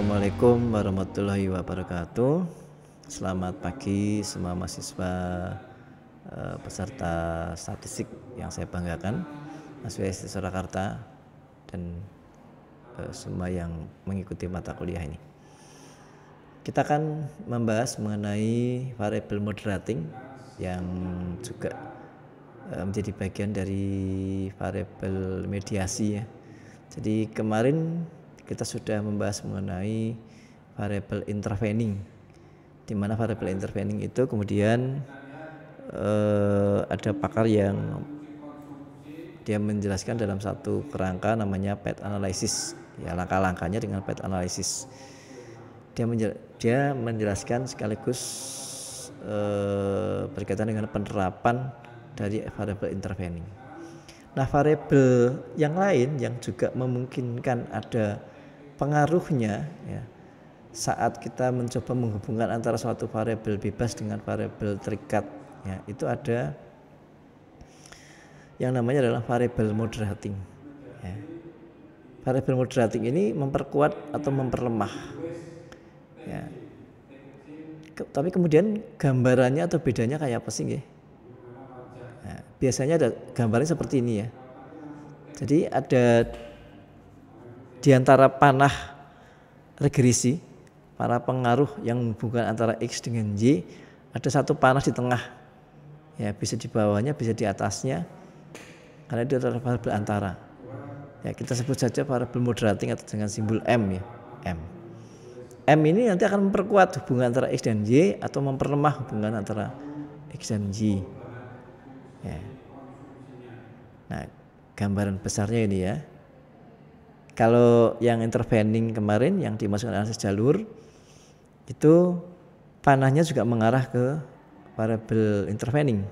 Assalamualaikum warahmatullahi wabarakatuh. Selamat pagi semua mahasiswa peserta statistik yang saya banggakan, mahasiswa Surakarta dan semua yang mengikuti mata kuliah ini. Kita akan membahas mengenai variable moderating yang juga menjadi bagian dari variable mediasi ya. Jadi kemarin kita sudah membahas mengenai variable intervening, di mana variable intervening itu kemudian ada pakar yang dia menjelaskan dalam satu kerangka namanya path analysis, ya langkah-langkahnya dengan path analysis. Dia menjelaskan sekaligus berkaitan dengan penerapan dari variable intervening. Nah, variabel yang lain yang juga memungkinkan ada pengaruhnya ya, saat kita mencoba menghubungkan antara suatu variabel bebas dengan variabel terikat ya, itu ada yang namanya adalah variabel moderating ya. Variabel moderating ini memperkuat atau memperlemah ya. Tapi kemudian gambarannya atau bedanya kayak apa sih nggih? Nah, biasanya ada gambarnya seperti ini ya. Jadi ada di antara panah regresi, para pengaruh yang menghubungkan antara X dengan Y, ada satu panah di tengah. Ya, bisa di bawahnya, bisa di atasnya. Karena itu adalah variabel antara. Ya, kita sebut saja variabel moderating atau dengan simbol M ya, M. M ini nanti akan memperkuat hubungan antara X dan Y atau memperlemah hubungan antara X dan Y. Ya. Nah, gambaran besarnya ini ya. Kalau yang intervening kemarin yang dimasukkan analisis jalur itu panahnya juga mengarah ke variabel intervening.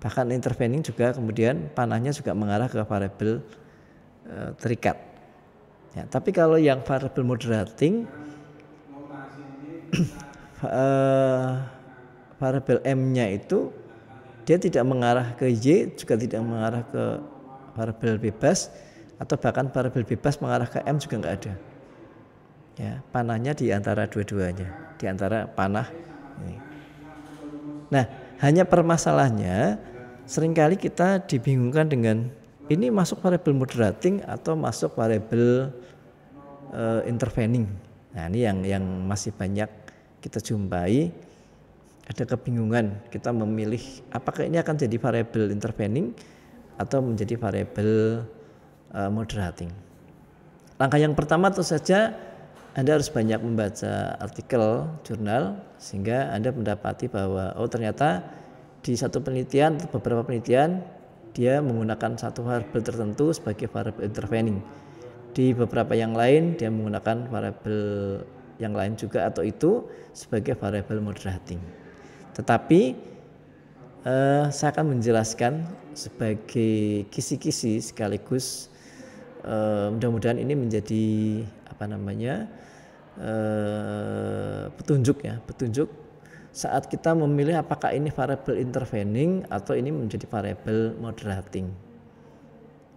Bahkan intervening juga kemudian panahnya juga mengarah ke variabel terikat. Ya, tapi kalau yang variabel moderating variabel M-nya itu dia tidak mengarah ke Y, juga tidak mengarah ke variabel bebas, atau bahkan variabel bebas mengarah ke M juga nggak ada. Ya, panahnya di antara dua-duanya, di antara panah ini. Nah, hanya permasalahannya seringkali kita dibingungkan dengan ini masuk variabel moderating atau masuk variabel intervening. Nah, ini yang masih banyak kita jumpai. Ada kebingungan kita memilih apakah ini akan jadi variabel intervening atau menjadi variabel moderating. Langkah yang pertama tentu saja Anda harus banyak membaca artikel jurnal sehingga Anda mendapati bahwa ternyata di satu penelitian atau beberapa penelitian dia menggunakan satu variabel tertentu sebagai variabel intervening. Di beberapa yang lain dia menggunakan variabel yang lain juga atau itu sebagai variabel moderating. Tetapi saya akan menjelaskan sebagai kisi-kisi sekaligus mudah-mudahan ini menjadi petunjuk saat kita memilih apakah ini variabel intervening atau ini menjadi variabel moderating.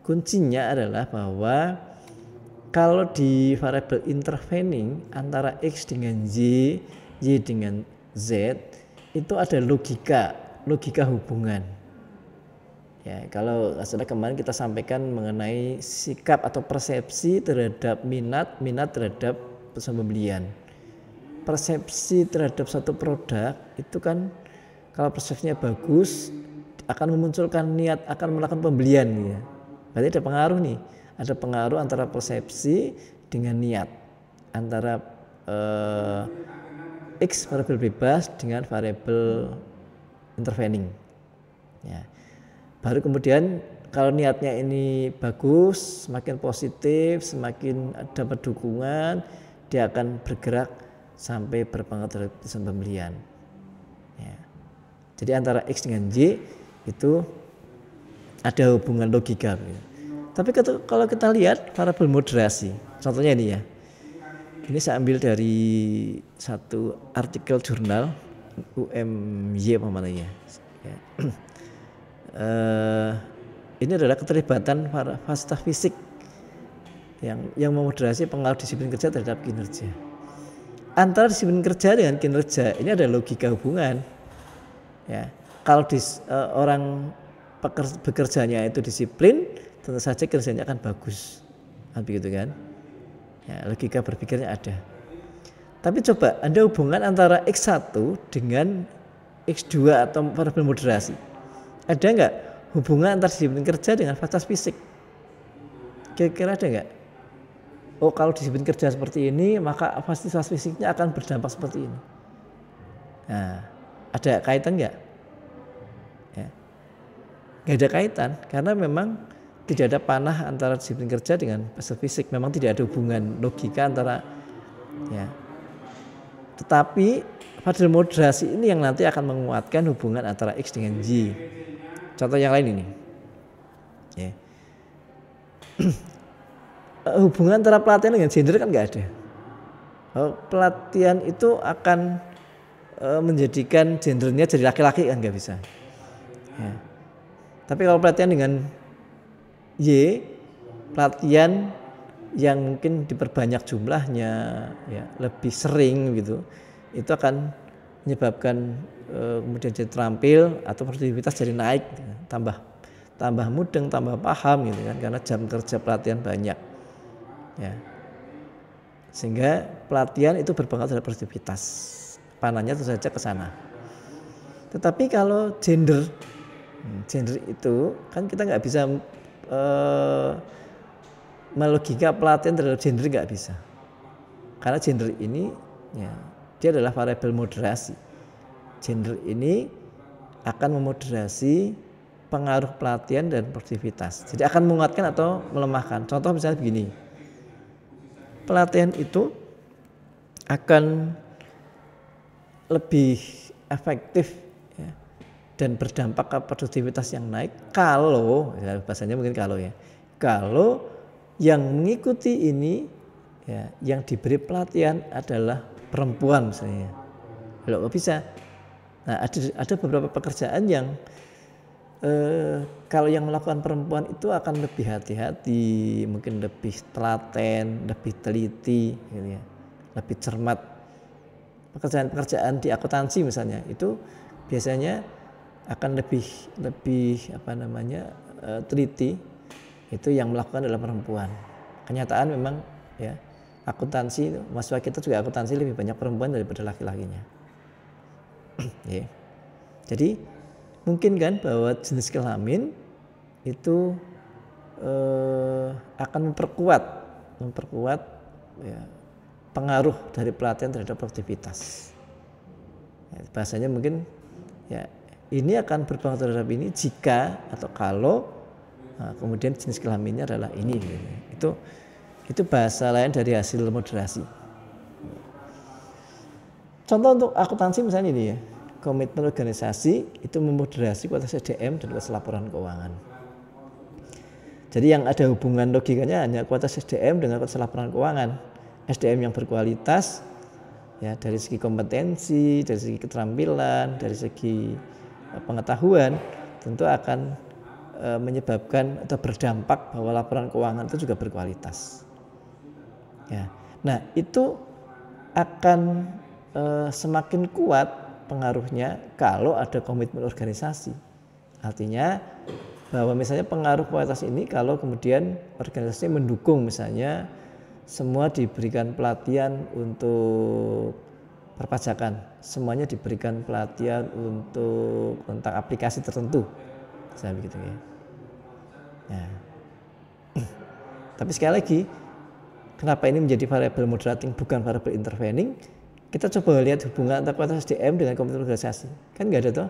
Kuncinya adalah bahwa kalau di variabel intervening antara X dengan Y, Y dengan Z itu ada logika hubungan. Ya, kalau setelah kemarin kita sampaikan mengenai sikap atau persepsi terhadap minat terhadap pembelian. Persepsi terhadap satu produk itu kan kalau persepsinya bagus akan memunculkan niat akan melakukan pembelian ya. Berarti ada pengaruh nih. Ada pengaruh antara persepsi dengan niat, antara X variabel bebas dengan variabel intervening. Ya. Baru kemudian kalau niatnya ini bagus, semakin positif, semakin dapat dukungan, dia akan bergerak sampai berpengaruh terhadap keputusan pembelian. Ya. Jadi antara X dengan Y itu ada hubungan logika. Tapi kalau kita lihat variabel moderasi, contohnya ini ya. Ini saya ambil dari satu artikel jurnal UMY apa namanya. Ya. Ini adalah keterlibatan fasilitas fisik yang memoderasi pengaruh disiplin kerja terhadap kinerja. antara disiplin kerja dengan kinerja ini ada logika hubungan. Ya, kalau orang bekerjanya itu disiplin, tentu saja kerjanya akan bagus, begitu kan? Ya, logika berpikirnya ada. Tapi coba Anda hubungan antara X1 dengan X2 atau variabel moderasi. Ada nggak hubungan antara disiplin kerja dengan fasilitas fisik? Kira-kira ada nggak? Oh, kalau disiplin kerja seperti ini, maka fasilitas fisiknya akan berdampak seperti ini. Nah, ada kaitan nggak? Ya. Nggak ada kaitan, karena memang tidak ada panah antara disiplin kerja dengan fasilitas fisik. Memang tidak ada hubungan logika antara, ya. Tetapi variabel moderasi ini yang nanti akan menguatkan hubungan antara X dengan Y. Contoh yang lain ini. Ya. Hubungan antara pelatihan dengan gender kan nggak ada. Pelatihan itu akan menjadikan gendernya jadi laki-laki kan nggak bisa. Ya. Tapi kalau pelatihan dengan Y, pelatihan yang mungkin diperbanyak jumlahnya, ya, lebih sering gitu, itu akan menyebabkan kemudian jadi terampil atau produktivitas jadi naik, gitu. tambah mudeng, tambah paham gitu kan, karena jam kerja pelatihan banyak, ya, sehingga pelatihan itu berpengaruh terhadap produktivitas. Panahnya tentu saja ke sana. Tetapi kalau gender itu kan kita nggak bisa melogika pelatihan terhadap gender, nggak bisa, karena gender ini, ya, dia adalah variabel moderasi. Gender ini akan memoderasi pengaruh pelatihan dan produktivitas, jadi akan menguatkan atau melemahkan. Contoh misalnya begini, pelatihan itu akan lebih efektif, ya, dan berdampak ke produktivitas yang naik kalau, ya, bahasanya mungkin kalau yang mengikuti ini, ya, yang diberi pelatihan adalah perempuan misalnya. Kalau bisa, nah ada beberapa pekerjaan yang kalau yang melakukan perempuan itu akan lebih hati-hati, mungkin lebih telaten, lebih teliti, gitu ya, lebih cermat. Pekerjaan-pekerjaan di akuntansi misalnya itu biasanya akan lebih teliti. Itu yang melakukan adalah perempuan. Kenyataan memang, ya, akuntansi, mahasiswa kita juga akuntansi lebih banyak perempuan daripada laki-lakinya. Ya. Jadi mungkin kan bahwa jenis kelamin itu akan memperkuat, ya, pengaruh dari pelatihan terhadap produktivitas. Ya, bahasanya mungkin, ya, ini akan berpengaruh terhadap ini jika atau kalau kemudian jenis kelaminnya adalah ini, gitu. Itu bahasa lain dari hasil moderasi. Contoh untuk akuntansi misalnya ini, ya, komitmen organisasi itu memoderasi kualitas SDM dan kualitas laporan keuangan. Jadi yang ada hubungan logikanya hanya kualitas SDM dengan kualitas laporan keuangan. SDM yang berkualitas, ya, dari segi kompetensi, dari segi keterampilan, dari segi pengetahuan, tentu akan menyebabkan atau berdampak bahwa laporan keuangan itu juga berkualitas. Ya. Nah, itu akan semakin kuat pengaruhnya kalau ada komitmen organisasi. Artinya bahwa misalnya pengaruh kualitas ini kalau kemudian organisasi mendukung, misalnya semua diberikan pelatihan untuk perpajakan, semuanya diberikan pelatihan untuk tentang aplikasi tertentu. Saya begitu, ya. Ya. Tapi sekali lagi, kenapa ini menjadi variabel moderating bukan variabel intervening? Kita coba lihat hubungan antara kualitas SDM dengan komitmen organisasi. Kan nggak ada toh?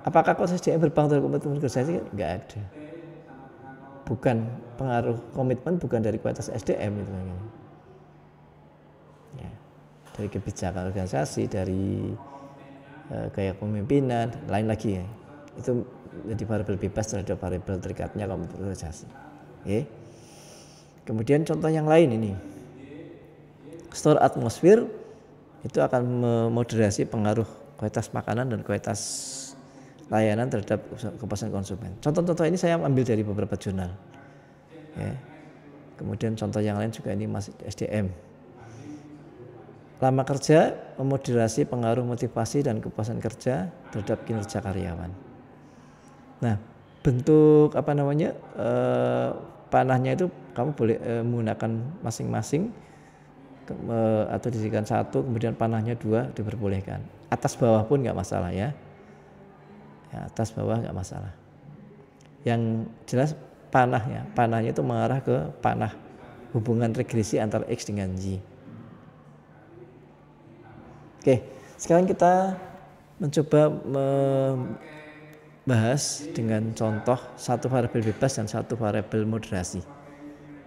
Apakah kualitas SDM berpengaruh terhadap komitmen organisasi? Nggak ada. Bukan pengaruh komitmen, bukan dari kualitas SDM itu. Ya. Dari kebijakan organisasi, dari gaya kepemimpinan, lain lagi, ya. Itu jadi variabel bebas terhadap variabel terikatnya komitmen organisasi. Okay. Kemudian contoh yang lain ini, store atmosfer itu akan memoderasi pengaruh kualitas makanan dan kualitas layanan terhadap kepuasan konsumen. Contoh-contoh ini saya ambil dari beberapa jurnal. Ya. Kemudian contoh yang lain juga ini masih SDM. lama kerja memoderasi pengaruh motivasi dan kepuasan kerja terhadap kinerja karyawan. Nah, bentuk panahnya itu kamu boleh menggunakan masing-masing atau dijadikan satu, kemudian panahnya 2 diperbolehkan. Atas bawah pun nggak masalah ya. Atas bawah nggak masalah. Yang jelas panahnya itu mengarah ke panah hubungan regresi antara X dengan Y. Oke, sekarang kita mencoba membahas dengan contoh satu variabel bebas dan satu variabel moderasi.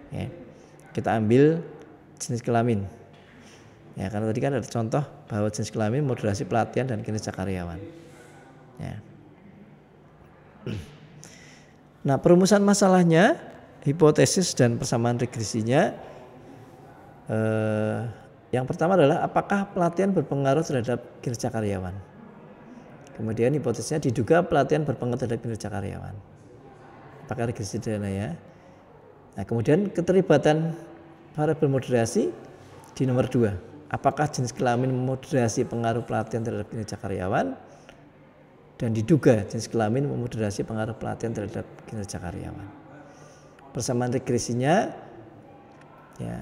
Ya, kita ambil jenis kelamin. Ya, karena tadi kan ada contoh bahwa jenis kelamin, moderasi, pelatihan, dan kinerja karyawan. Ya. Nah, perumusan masalahnya, hipotesis dan persamaan regresinya. Yang pertama adalah apakah pelatihan berpengaruh terhadap kinerja karyawan. Kemudian hipotesisnya diduga pelatihan berpengaruh terhadap kinerja karyawan. Pakai regresi sederhana ya. Nah, kemudian keterlibatan variabel moderasi di nomor 2. Apakah jenis kelamin memoderasi pengaruh pelatihan terhadap kinerja karyawan? Dan diduga jenis kelamin memoderasi pengaruh pelatihan terhadap kinerja karyawan. Persamaan regresinya ya,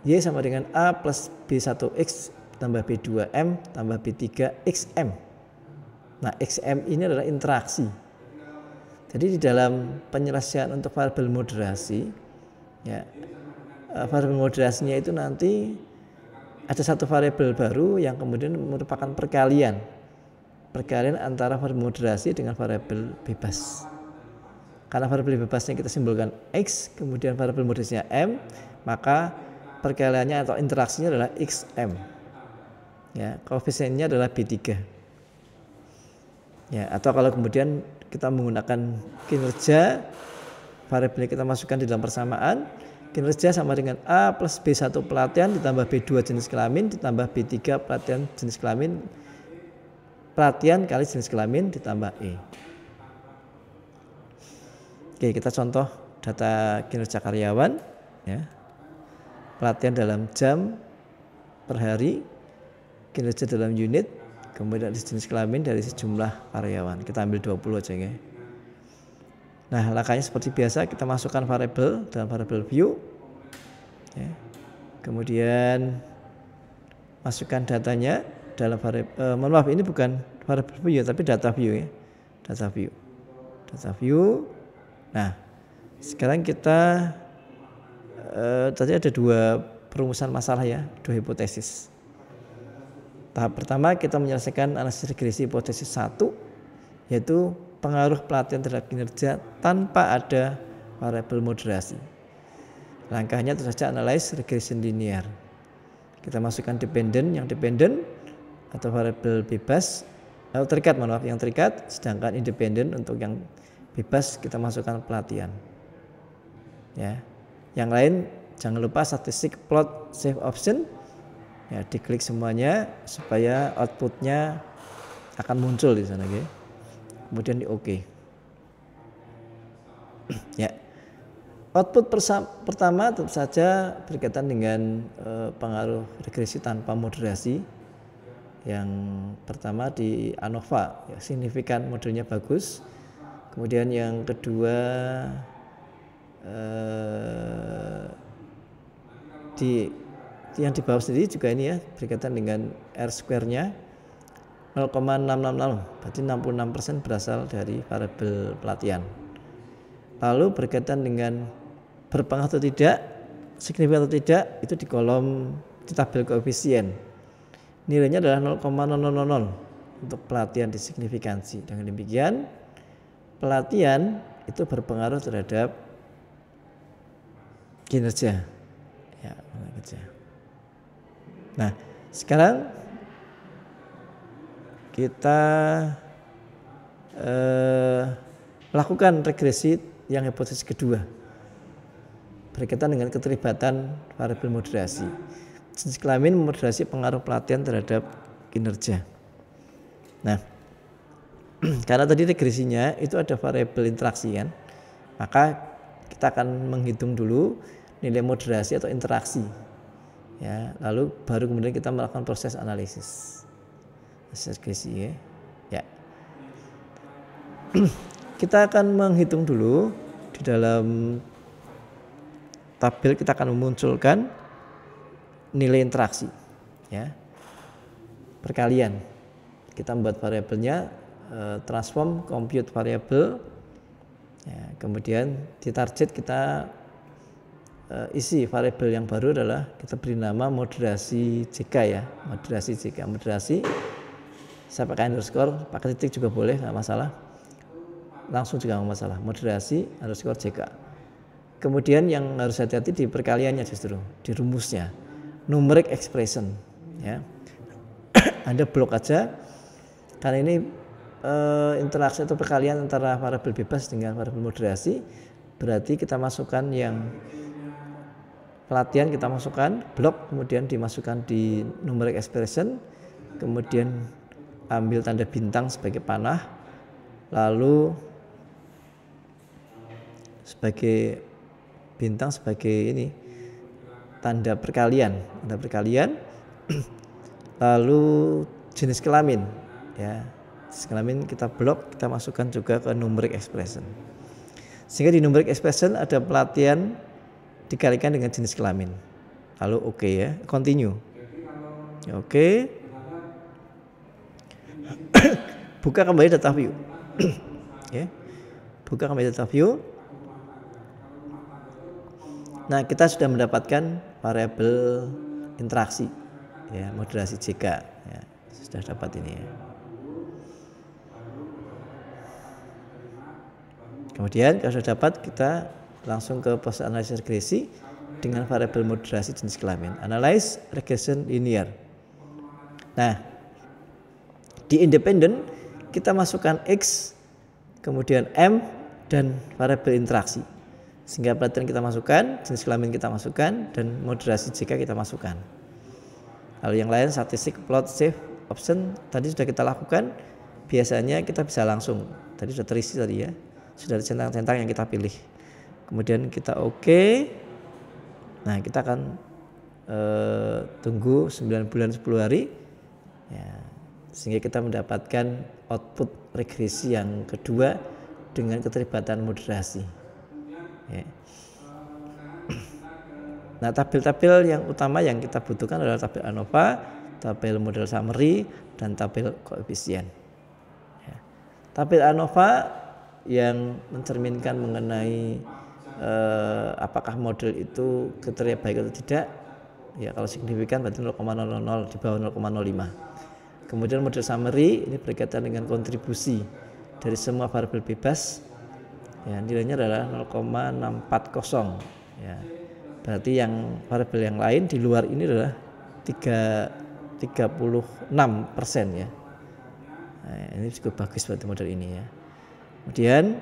Y sama dengan A plus B1X tambah B2M tambah B3XM. Nah, XM ini adalah interaksi. Jadi di dalam penyelesaian untuk variabel moderasi, ya, variabel moderasinya itu nanti ada satu variabel baru yang kemudian merupakan perkalian antara variabel moderasi dengan variabel bebas. Karena variabel bebasnya kita simbolkan X, kemudian variabel moderasinya M, maka perkaliannya atau interaksinya adalah XM. Ya, koefisiennya adalah B3. Ya, atau kalau kemudian kita menggunakan kinerja, variabel kita masukkan di dalam persamaan, kinerja sama dengan A plus B1 pelatihan ditambah B2 jenis kelamin ditambah B3 pelatihan jenis kelamin, pelatihan kali jenis kelamin ditambah E. Oke, kita contoh data kinerja karyawan ya. Pelatihan dalam jam per hari, kinerja dalam unit, kemudian jenis kelamin dari sejumlah karyawan. Kita ambil 20 aja ya. Nah, langkahnya seperti biasa, kita masukkan variabel dalam variabel view ya. Kemudian masukkan datanya dalam variabel, maaf ini bukan variabel view tapi data view ya. Data view. Nah, sekarang kita tadi ada 2 perumusan masalah ya, 2 hipotesis. Tahap pertama kita menyelesaikan analisis regresi hipotesis 1, yaitu pengaruh pelatihan terhadap kinerja tanpa ada variabel moderasi. Langkahnya tentu saja analysis regression linear. Kita masukkan yang dependen atau variabel bebas atau terikat, yang terikat, sedangkan independen untuk yang bebas kita masukkan pelatihan. Ya. Yang lain jangan lupa statistik plot save option. Ya, diklik semuanya supaya outputnya akan muncul di sana, okay? Kemudian di OK. Ya. Output pertama tentu saja berkaitan dengan pengaruh regresi tanpa moderasi. Yang pertama di ANOVA, ya, signifikan modelnya bagus. Kemudian yang kedua yang di bawah sendiri juga ini ya, berkaitan dengan R square-nya 0,660, berarti 66% berasal dari variabel pelatihan. Lalu berkaitan dengan berpengaruh atau tidak, signifikan atau tidak, itu di kolom di tabel koefisien. Nilainya adalah 0,0000 untuk pelatihan di signifikansi. Dengan demikian, pelatihan itu berpengaruh terhadap kinerja. Ya, kinerja. Nah, sekarang kita lakukan regresi yang hipotesis kedua berkaitan dengan keterlibatan variabel moderasi. Jenis kelamin memoderasi pengaruh pelatihan terhadap kinerja. Nah, karena tadi regresinya itu ada variabel interaksi kan, maka kita akan menghitung dulu nilai moderasi atau interaksi Ya, lalu baru kemudian kita melakukan proses analisis regresi ya. Ya. Kita akan menghitung dulu di dalam tabel, kita akan memunculkan nilai interaksi ya. Perkalian. Kita membuat variabelnya transform compute variable. Ya, kemudian di target kita isi variabel yang baru adalah kita beri nama moderasi JK ya, moderasi JK, moderasi saya pakai underscore, pakai titik juga boleh, nggak masalah, langsung juga nggak masalah, moderasi underscore JK. Kemudian yang harus hati-hati di perkaliannya, justru di rumusnya, numeric expression ya. Anda blok aja karena ini interaksi atau perkalian antara variabel bebas dengan variabel moderasi, berarti kita masukkan yang pelatihan, kita masukkan blok, kemudian dimasukkan di numeric expression, kemudian ambil tanda bintang sebagai panah, lalu sebagai bintang sebagai ini tanda perkalian, lalu jenis kelamin ya, jenis kelamin kita blok, kita masukkan juga ke numeric expression, sehingga di numeric expression ada pelatihan dikalikan dengan jenis kelamin. Lalu oke ya, continue. Oke. Buka kembali data view. Ya. Buka kembali data view. Nah, kita sudah mendapatkan variabel interaksi ya, moderasi JK ya. Sudah dapat ini ya. Kemudian kalau sudah dapat, kita langsung ke proses analisis regresi dengan variabel moderasi jenis kelamin. Analyze regression linear. Nah, di independen kita masukkan X, kemudian M dan variabel interaksi. Sehingga pelatihan kita masukkan, jenis kelamin kita masukkan, dan moderasi JK kita masukkan. Lalu yang lain statistik, plot, save, option tadi sudah kita lakukan. Biasanya kita bisa langsung. Tadi sudah terisi tadi ya. Sudah ada centang-centang yang kita pilih. Kemudian kita oke. Nah, kita akan tunggu 9 bulan 10 hari ya, sehingga kita mendapatkan output regresi yang kedua dengan keterlibatan moderasi ya. Nah, tabel-tabel yang utama yang kita butuhkan adalah tabel ANOVA, tabel model summary, dan tabel koefisien ya. Tabel ANOVA yang mencerminkan mengenai apakah model itu kriteria baik atau tidak ya, kalau signifikan berarti 0,000 di bawah 0,05. Kemudian model summary ini berkaitan dengan kontribusi dari semua variabel bebas ya, nilainya adalah 0,640 ya, berarti yang variabel yang lain di luar ini adalah 36% ya. Nah, ini cukup bagus buat model ini ya. Kemudian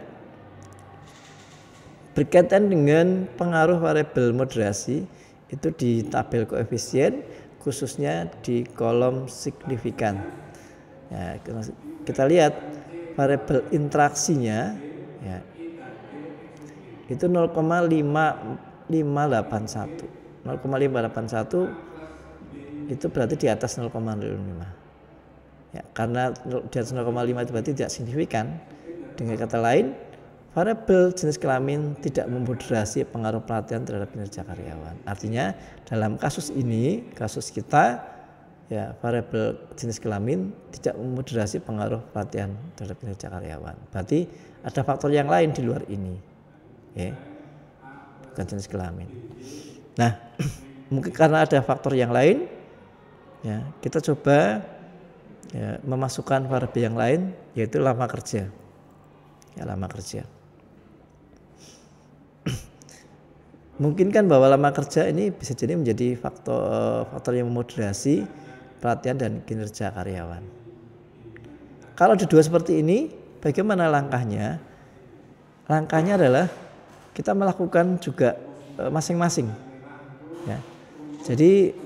berkaitan dengan pengaruh variabel moderasi itu di tabel koefisien, khususnya di kolom signifikan. Ya, kita lihat variabel interaksinya ya, itu 0,581. 0,581 itu berarti di atas 0,05. Ya, karena di atas 0,5 itu berarti tidak signifikan. Dengan kata lain, variabel jenis kelamin tidak memoderasi pengaruh pelatihan terhadap kinerja karyawan. Artinya dalam kasus ini, kasus kita ya, variabel jenis kelamin tidak memoderasi pengaruh pelatihan terhadap kinerja karyawan. Berarti ada faktor yang lain di luar ini. Ya. Bukan jenis kelamin. Nah, mungkin karena ada faktor yang lain ya, kita coba ya, memasukkan variabel yang lain, yaitu lama kerja. Ya, lama kerja. Mungkin kan bahwa lama kerja ini bisa jadi menjadi faktor yang memoderasi pelatihan dan kinerja karyawan. Kalau ada dua seperti ini, bagaimana langkahnya? Langkahnya adalah kita melakukan juga masing-masing. Ya. Jadi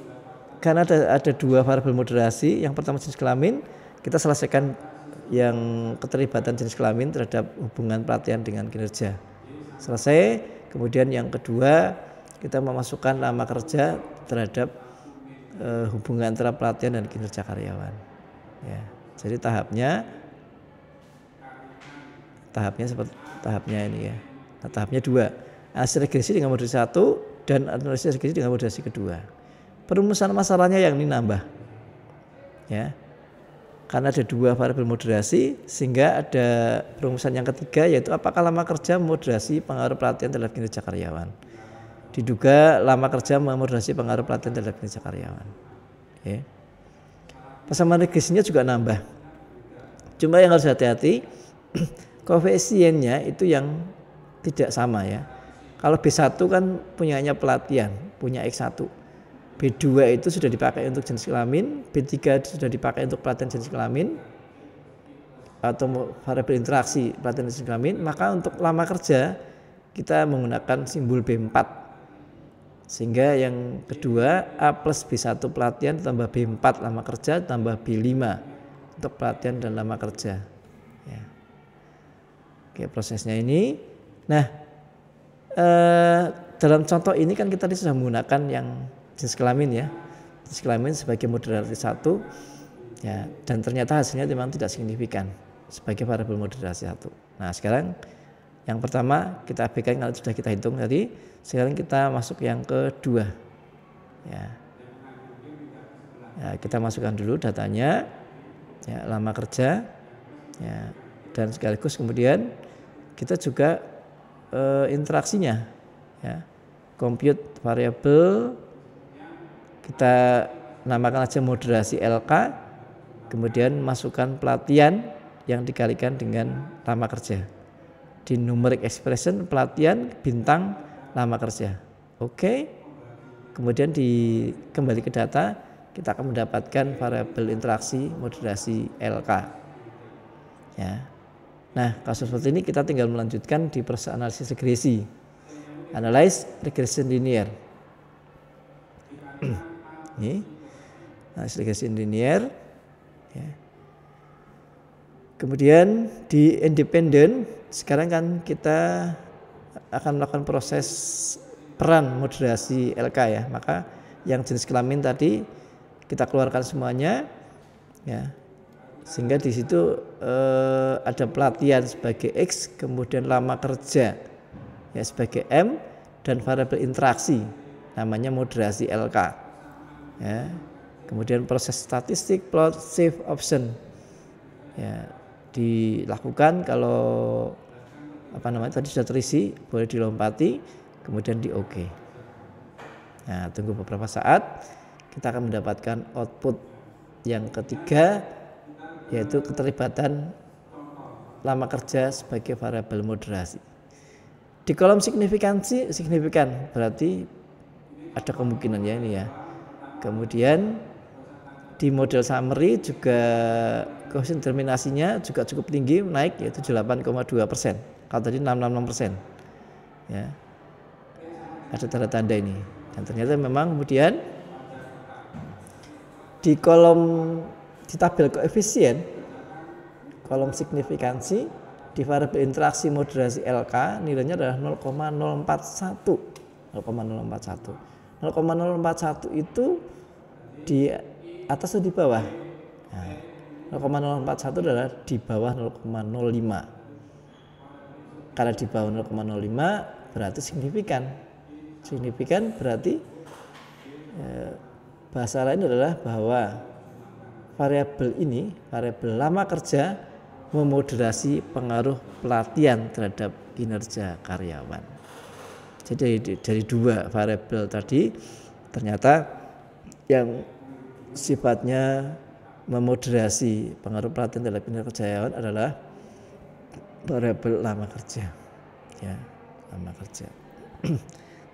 karena ada dua variabel moderasi, yang pertama jenis kelamin, kita selesaikan yang keterlibatan jenis kelamin terhadap hubungan pelatihan dengan kinerja. Selesai. Kemudian yang kedua kita memasukkan lama kerja terhadap hubungan antara pelatihan dan kinerja karyawan. Ya, jadi tahapnya seperti tahapnya ini ya. Nah, tahapnya 2, analisis regresi dengan moderasi 1 dan analisis regresi dengan moderasi kedua. Perumusan masalahnya yang ini nambah, ya, karena ada 2 variabel moderasi sehingga ada perumusan yang ketiga, yaitu apakah lama kerja memoderasi pengaruh pelatihan terhadap kinerja karyawan. Diduga lama kerja memoderasi pengaruh pelatihan terhadap kinerja karyawan. Okay. Persamaan regresinya juga nambah. Cuma yang harus hati-hati, koefisiennya itu yang tidak sama ya. Kalau B1 kan punyanya pelatihan, punya X1. B2 itu sudah dipakai untuk jenis kelamin, B3 sudah dipakai untuk pelatihan jenis kelamin atau variabel interaksi pelatihan jenis kelamin, maka untuk lama kerja kita menggunakan simbol B4. Sehingga yang kedua A plus B1 pelatihan tambah B4 lama kerja tambah B5 untuk pelatihan dan lama kerja. Ya. Oke, prosesnya ini. Nah, dalam contoh ini kan kita sudah menggunakan yang jenis kelamin ya, jenis kelamin sebagai moderasi 1 ya, dan ternyata hasilnya memang tidak signifikan sebagai variabel moderasi 1. Nah, sekarang yang pertama kita abaikan kalau sudah kita hitung tadi. Sekarang kita masuk yang kedua ya. Ya, kita masukkan dulu datanya ya, lama kerja ya, dan sekaligus kemudian kita juga interaksinya ya, compute variabel kita namakan aja moderasi LK, kemudian masukkan pelatihan yang dikalikan dengan lama kerja. Di numeric expression pelatihan bintang lama kerja. Oke. Kemudian kembali ke data, kita akan mendapatkan variabel interaksi moderasi LK. Ya. Nah, kasus seperti ini kita tinggal melanjutkan di proses analisis regresi. Analyze regression linear. Ini analisis regression linear ya. Kemudian di independen sekarang kan kita akan melakukan proses peran moderasi LK ya. Maka yang jenis kelamin tadi kita keluarkan semuanya ya. Sehingga di situ ada pelatihan sebagai X, kemudian lama kerja ya sebagai M, dan variabel interaksi namanya moderasi LK ya. Kemudian proses statistik plot save option ya dilakukan. Kalau tadi sudah terisi boleh dilompati, kemudian di OK. Nah, tunggu beberapa saat, kita akan mendapatkan output yang ketiga, yaitu keterlibatan lama kerja sebagai variabel moderasi. Di kolom signifikan berarti ada kemungkinan ya ini ya. Kemudian di model summary juga koefisien determinasinya juga cukup tinggi, naik yaitu 8,2%. Kalau tadi 6,66%. Ya. Ada tanda-tanda ini. Dan ternyata memang kemudian di tabel koefisien, kolom signifikansi di variabel interaksi moderasi LK nilainya adalah 0,041. 0,041 itu di atas atau di bawah? Nah, 0,041 adalah di bawah 0,05. Karena di bawah 0,05 berarti signifikan. Signifikan berarti bahasa lain adalah bahwa variabel ini, variabel lama kerja, memoderasi pengaruh pelatihan terhadap kinerja karyawan. Jadi dari 2 variabel tadi ternyata yang sifatnya memoderasi pengaruh pelatihan terhadap kinerja karyawan adalah variabel lama kerja. Ya, lama kerja.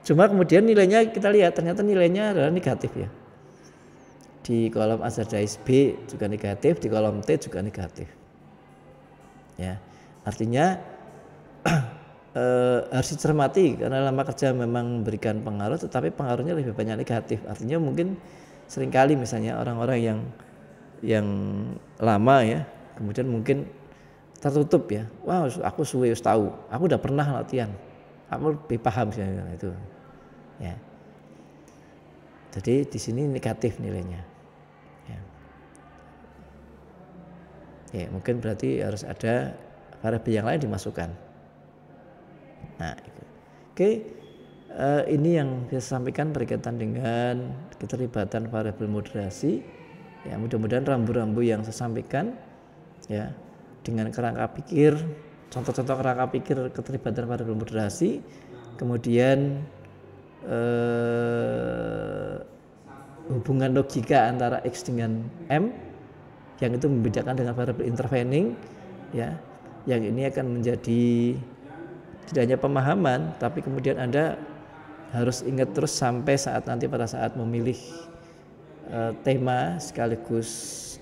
Cuma kemudian nilainya kita lihat ternyata nilainya adalah negatif ya. Di kolom Azadais B juga negatif, di kolom T juga negatif. Ya, artinya harus dicermati karena lama kerja memang memberikan pengaruh, tetapi pengaruhnya lebih banyak negatif. Artinya mungkin seringkali misalnya orang-orang yang lama ya, kemudian mungkin tertutup ya. Wah, aku suwe tahu, aku udah pernah latihan, aku lebih paham misalnya itu. Ya. Jadi di sini negatif nilainya. Ya. Ya, mungkin berarti harus ada variabel yang lain dimasukkan. Nah, oke, ini yang saya sampaikan berkaitan dengan keterlibatan variabel moderasi. Ya, mudah-mudahan rambu-rambu yang saya sampaikan, ya, dengan kerangka pikir, contoh-contoh kerangka pikir keterlibatan variabel moderasi, kemudian hubungan logika antara X dengan M yang itu membedakan dengan variabel intervening, ya, yang ini akan menjadi tidak hanya pemahaman, tapi kemudian Anda harus ingat terus sampai saat nanti pada saat memilih tema sekaligus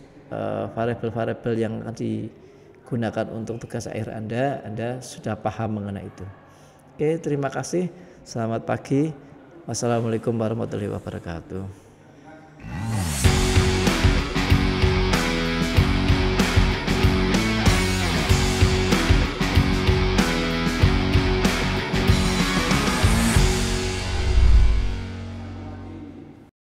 variabel-variabel yang akan digunakan untuk tugas akhir Anda sudah paham mengenai itu. Oke, terima kasih. Selamat pagi. Wassalamualaikum warahmatullahi wabarakatuh.